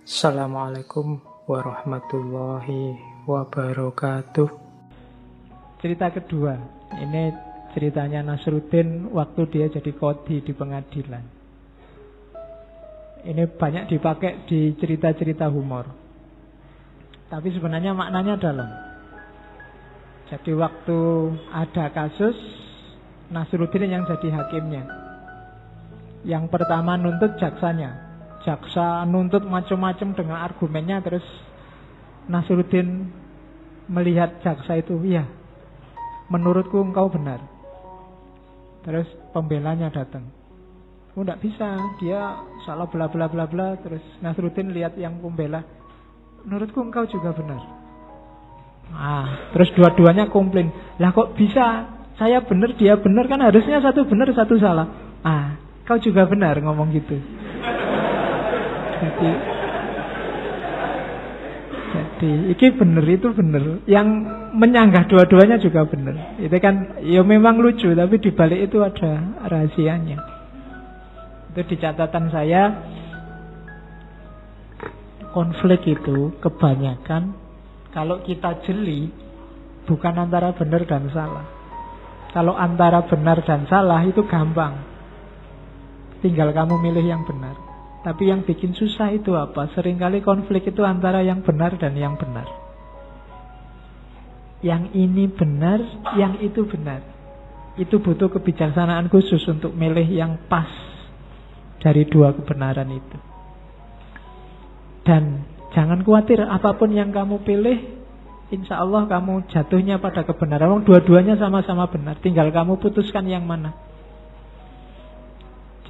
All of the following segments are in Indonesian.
Assalamualaikum warahmatullahi wabarakatuh. Cerita kedua, ini ceritanya Nasruddin waktu dia jadi qadhi di pengadilan. Ini banyak dipakai di cerita-cerita humor, tapi sebenarnya maknanya dalam. Jadi waktu ada kasus, Nasruddin yang jadi hakimnya. Yang pertama nuntut jaksanya. Jaksa nuntut macam-macam dengan argumennya, terus Nasruddin melihat jaksa itu, iya, menurutku engkau benar. Terus pembelanya datang, oh tidak bisa, dia salah bla bla bla bla. Terus Nasruddin lihat yang pembela, menurutku engkau juga benar. Terus dua-duanya komplain, lah kok bisa, saya benar dia benar, kan harusnya satu benar satu salah. Kau juga benar ngomong gitu. Jadi iki bener itu bener, yang menyanggah dua-duanya juga bener. Itu kan ya memang lucu, tapi dibalik itu ada rahasianya. Itu di catatan saya, konflik itu kebanyakan kalau kita jeli bukan antara benar dan salah. Kalau antara benar dan salah itu gampang, tinggal kamu milih yang benar. Tapi yang bikin susah itu apa? Seringkali konflik itu antara yang benar dan yang benar. Yang ini benar, yang itu benar. Itu butuh kebijaksanaan khusus untuk milih yang pas dari dua kebenaran itu. Dan jangan khawatir, apapun yang kamu pilih, insya Allah kamu jatuhnya pada kebenaran. Dua-duanya sama-sama benar, tinggal kamu putuskan yang mana.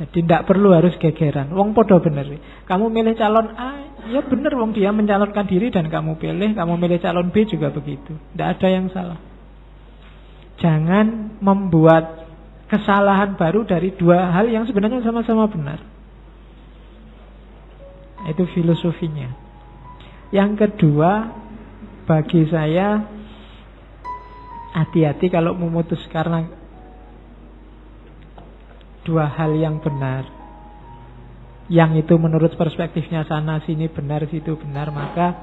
Jadi tidak perlu harus gegeran. Wong podo bener. Kamu milih calon A, ya bener wong dia mencalonkan diri dan kamu pilih. Kamu milih calon B juga begitu. Tidak ada yang salah. Jangan membuat kesalahan baru dari dua hal yang sebenarnya sama-sama benar. Itu filosofinya. Yang kedua, bagi saya, hati-hati kalau memutus karena dua hal yang benar, yang itu menurut perspektifnya sana sini benar, situ benar, maka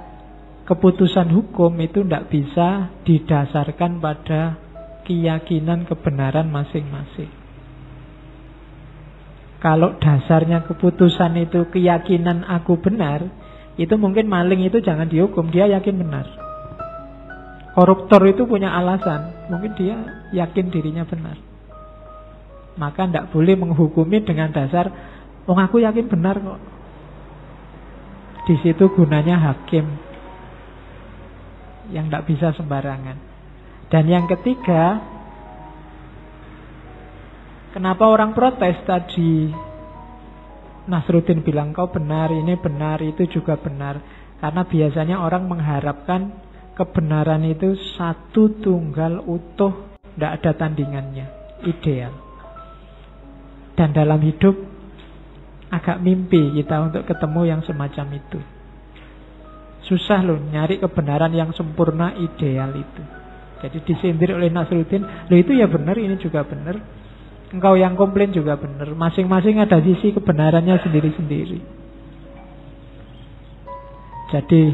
keputusan hukum itu tidak bisa didasarkan pada keyakinan kebenaran masing-masing. Kalau dasarnya keputusan itu keyakinan aku benar, itu mungkin maling itu jangan dihukum, dia yakin benar. Koruptor itu punya alasan, mungkin dia yakin dirinya benar. Maka tidak boleh menghukumi dengan dasar, aku yakin benar kok. Di situ gunanya hakim yang tidak bisa sembarangan. Dan yang ketiga, kenapa orang protes tadi? Nasruddin bilang kau benar, ini benar, itu juga benar. Karena biasanya orang mengharapkan kebenaran itu satu tunggal utuh, tidak ada tandingannya, ideal. Dan dalam hidup agak mimpi kita untuk ketemu yang semacam itu. Susah loh nyari kebenaran yang sempurna ideal itu. Jadi disindir oleh Nasruddin, loh itu ya benar, ini juga benar. Engkau yang komplain juga benar. Masing-masing ada sisi kebenarannya sendiri-sendiri. Jadi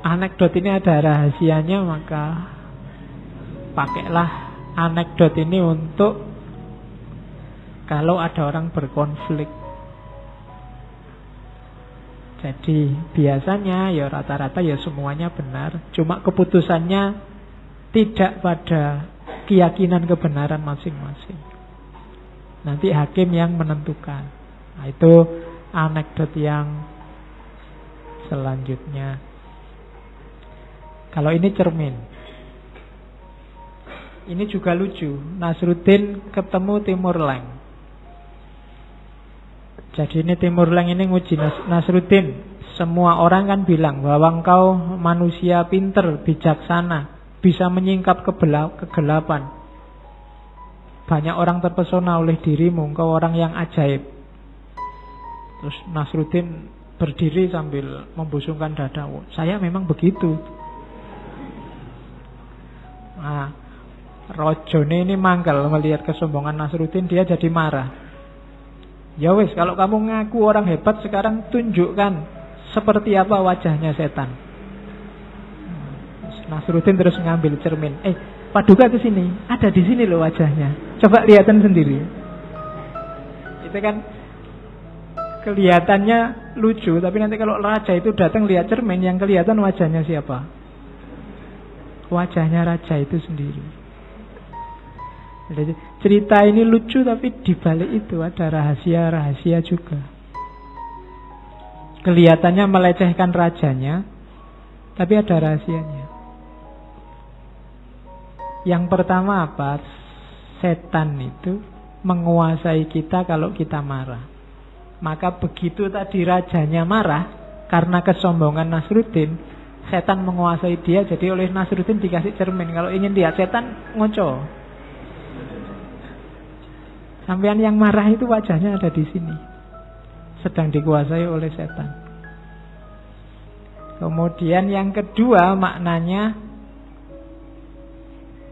anekdot ini ada rahasianya, maka pakailah anekdot ini untuk kalau ada orang berkonflik. Jadi biasanya ya rata-rata ya semuanya benar, cuma keputusannya tidak pada keyakinan kebenaran masing-masing. Nanti hakim yang menentukan. Nah, itu anekdot yang selanjutnya. Kalau ini cermin. Ini juga lucu. Nasruddin ketemu Timur Leng. Jadi ini Timur Leng ini nguji Nasruddin. Semua orang kan bilang bahwa engkau manusia pinter, bijaksana, bisa menyingkap kegelapan. Banyak orang terpesona oleh dirimu, engkau orang yang ajaib. Terus Nasruddin berdiri sambil membusungkan dada. Saya memang begitu. Rojone ini mangkel melihat kesombongan Nasruddin, dia jadi marah. Ya wis, kalau kamu ngaku orang hebat, sekarang tunjukkan seperti apa wajahnya setan. Nasruddin terus ngambil cermin. Paduka ke sini, ada di sini loh wajahnya. Coba lihatan sendiri. Itu kan kelihatannya lucu, tapi nanti kalau raja itu datang lihat cermin, yang kelihatan wajahnya siapa? Wajahnya raja itu sendiri. Jadi cerita ini lucu, tapi di balik itu ada rahasia-rahasia juga. Kelihatannya melecehkan rajanya, tapi ada rahasianya. Yang pertama apa? Setan itu menguasai kita kalau kita marah. Maka begitu tadi rajanya marah karena kesombongan Nasruddin, setan menguasai dia. Jadi oleh Nasruddin dikasih cermin. Kalau ingin lihat setan, ngoco. Sampean yang marah itu wajahnya ada di sini, sedang dikuasai oleh setan. Kemudian yang kedua maknanya,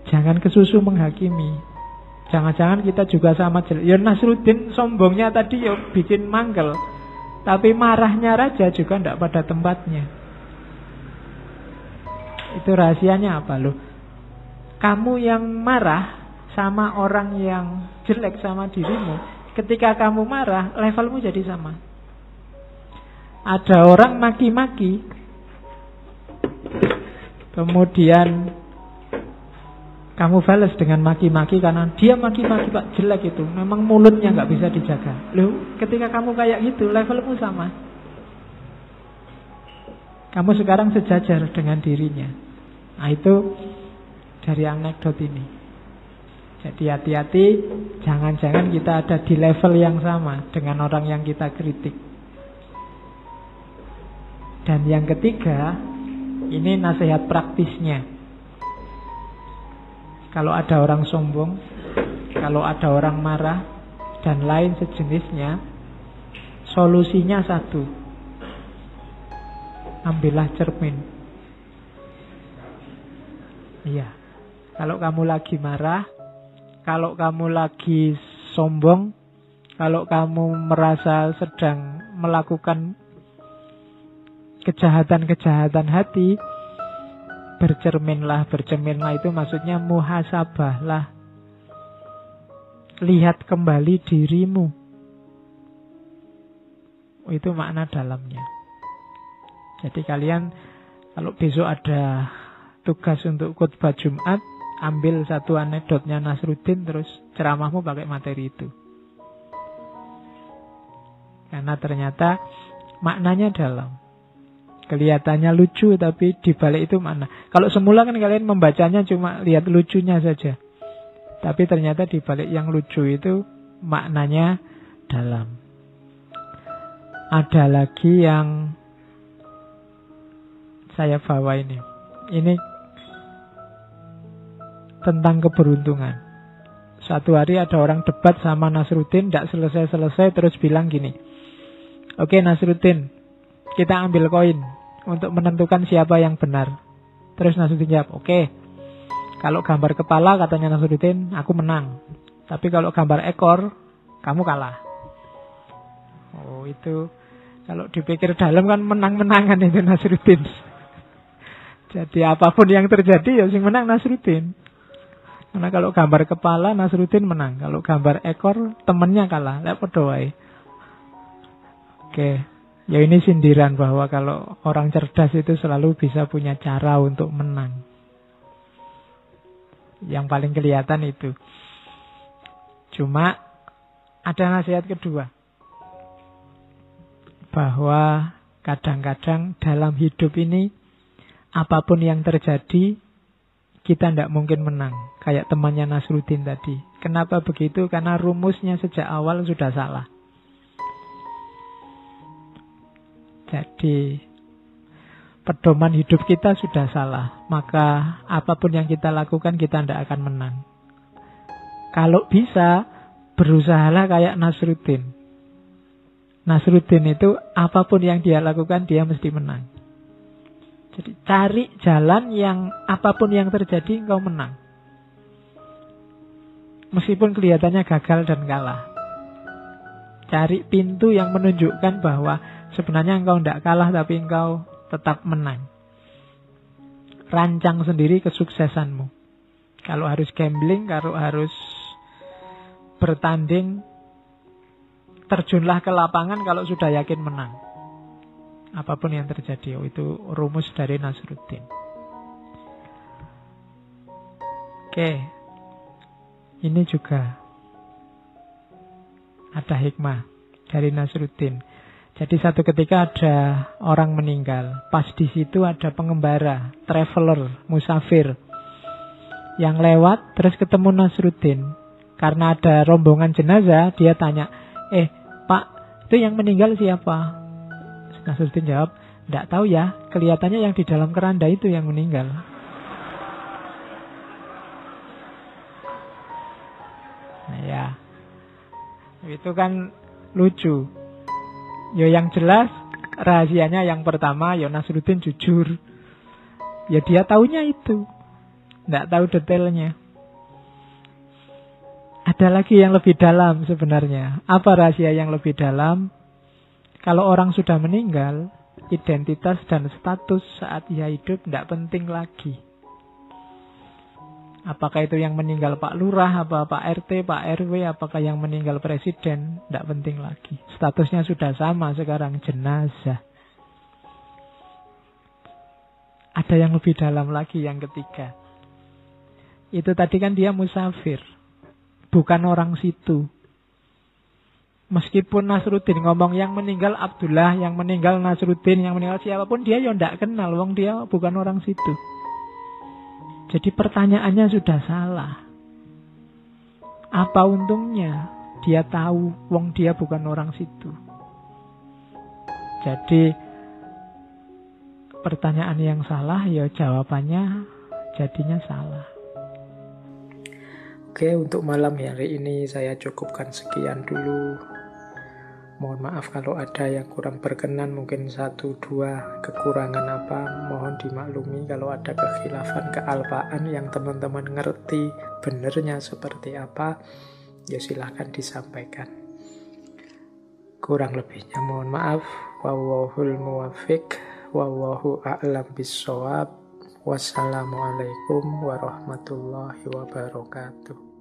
jangan kesusu menghakimi. Jangan-jangan kita juga sama jelek. Ya Nasruddin sombongnya tadi ya bikin manggel, tapi marahnya raja juga tidak pada tempatnya. Itu rahasianya apa loh? Kamu yang marah sama orang yang jelek sama dirimu, ketika kamu marah levelmu jadi sama. Ada orang maki-maki, kemudian kamu balas dengan maki-maki karena dia maki-maki Pak, jelek itu, memang mulutnya nggak bisa dijaga. Loh, ketika kamu kayak gitu levelmu sama. Kamu sekarang sejajar dengan dirinya. Nah itu dari anekdot ini. Jadi hati-hati, jangan-jangan kita ada di level yang sama dengan orang yang kita kritik. Dan yang ketiga, ini nasihat praktisnya. Kalau ada orang sombong, kalau ada orang marah, dan lain sejenisnya, solusinya satu. Ambillah cermin. Iya. Kalau kamu lagi marah, kalau kamu lagi sombong, kalau kamu merasa sedang melakukan kejahatan-kejahatan hati, bercerminlah. Bercerminlah itu maksudnya muhasabahlah. Lihat kembali dirimu. Itu makna dalamnya. Jadi kalian kalau besok ada tugas untuk khutbah Jumat, ambil satu anekdotnya Nasruddin, terus ceramahmu pakai materi itu. Karena ternyata maknanya dalam. Kelihatannya lucu, tapi di balik itu makna. Kalau semula kan kalian membacanya cuma lihat lucunya saja. Tapi ternyata di balik yang lucu itu maknanya dalam. Ada lagi yang saya bawa ini. Ini tentang keberuntungan. Suatu hari ada orang debat sama Nasruddin, tidak selesai-selesai, terus bilang gini, oke Nasruddin, kita ambil koin untuk menentukan siapa yang benar. Terus Nasruddin jawab, oke, kalau gambar kepala katanya Nasruddin, aku menang. Tapi kalau gambar ekor, kamu kalah. Oh itu, kalau dipikir dalam kan menang-menangan itu Nasruddin. Jadi apapun yang terjadi ya sing menang Nasruddin. Karena kalau gambar kepala Nasruddin menang, kalau gambar ekor temennya kalah. Lek podo wae. Oke, ya ini sindiran bahwa kalau orang cerdas itu selalu bisa punya cara untuk menang. Yang paling kelihatan itu. Cuma ada nasihat kedua, bahwa kadang-kadang dalam hidup ini apapun yang terjadi, kita tidak mungkin menang. Kayak temannya Nasruddin tadi. Kenapa begitu? Karena rumusnya sejak awal sudah salah. Jadi pedoman hidup kita sudah salah. Maka apapun yang kita lakukan, kita tidak akan menang. Kalau bisa, berusahalah kayak Nasruddin. Nasruddin itu apapun yang dia lakukan, dia mesti menang. Jadi cari jalan yang apapun yang terjadi engkau menang. Meskipun kelihatannya gagal dan kalah. Cari pintu yang menunjukkan bahwa sebenarnya engkau tidak kalah, tapi engkau tetap menang. Rancang sendiri kesuksesanmu. Kalau harus gambling, kalau harus bertanding, terjunlah ke lapangan kalau sudah yakin menang. Apapun yang terjadi, itu rumus dari Nasruddin. Oke, ini juga ada hikmah dari Nasruddin. Jadi satu ketika ada orang meninggal, pas di situ ada pengembara, traveler, musafir yang lewat terus ketemu Nasruddin. Karena ada rombongan jenazah, dia tanya, Pak, itu yang meninggal siapa? Nasruddin jawab, tidak tahu ya, kelihatannya yang di dalam keranda itu yang meninggal. Nah ya, itu kan lucu. Ya yang jelas rahasianya yang pertama, ya Nasruddin jujur. Ya dia taunya itu, tidak tahu detailnya. Ada lagi yang lebih dalam sebenarnya. Apa rahasia yang lebih dalam? Kalau orang sudah meninggal, identitas dan status saat ia hidup tidak penting lagi. Apakah itu yang meninggal Pak Lurah, apa Pak RT, Pak RW, apakah yang meninggal Presiden, tidak penting lagi. Statusnya sudah sama sekarang, jenazah. Ada yang lebih dalam lagi, yang ketiga. Itu tadi kan dia musafir, bukan orang situ. Meskipun Nasruddin ngomong yang meninggal Abdullah, yang meninggal Nasruddin, yang meninggal siapapun, dia ya tidak kenal, wong dia bukan orang situ. Jadi pertanyaannya sudah salah. Apa untungnya dia tahu wong dia bukan orang situ? Jadi pertanyaan yang salah, ya jawabannya jadinya salah. Oke, untuk malam hari ini saya cukupkan sekian dulu. Mohon maaf kalau ada yang kurang berkenan, mungkin 1-2 kekurangan apa, mohon dimaklumi. Kalau ada kekhilafan, kealpaan yang teman-teman ngerti benernya seperti apa, ya silahkan disampaikan. Kurang lebihnya mohon maaf. Wallahul muwaffiq, wallahu a'lam bissawab. Wassalamualaikum warahmatullahi wabarakatuh.